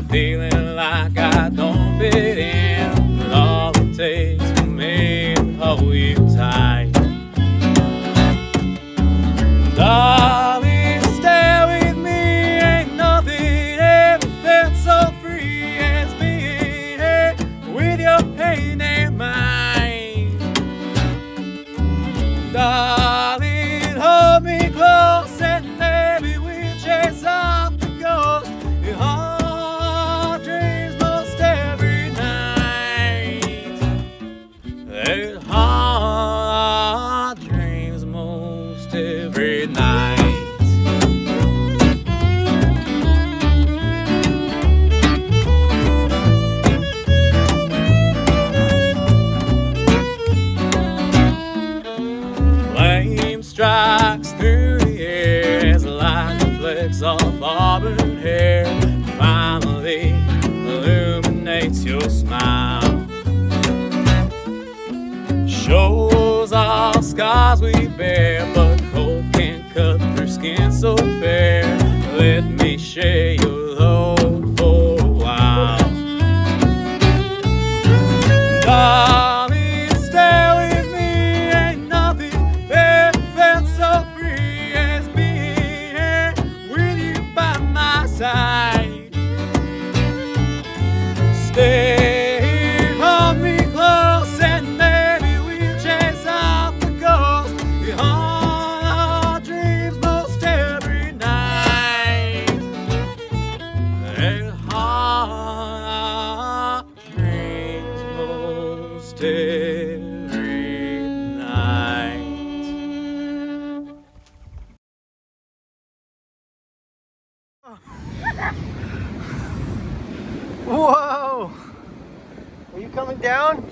feeling like I don't fit in, but all it takes for me to hold you tight. Darling, stay with me. Ain't nothing ever felt so free as being here with your pain and mine. Darling, hold me close and maybe we'll chase off the ghost in our dreams most every night. In our dreams most every night. Flame strikes through the air as the light reflects off auburn hair. Finally illuminates your smile. Shows all scars we bear, but cold can't cut through skin so fair. Let me share your load for a while. Darling, stay with me. Ain't nothing ever felt so free as being here with you by my side. Stay, hold me close and maybe we'll chase off the ghost in our dreams most every night. In our dreams most every night. Whoa! Are you coming down?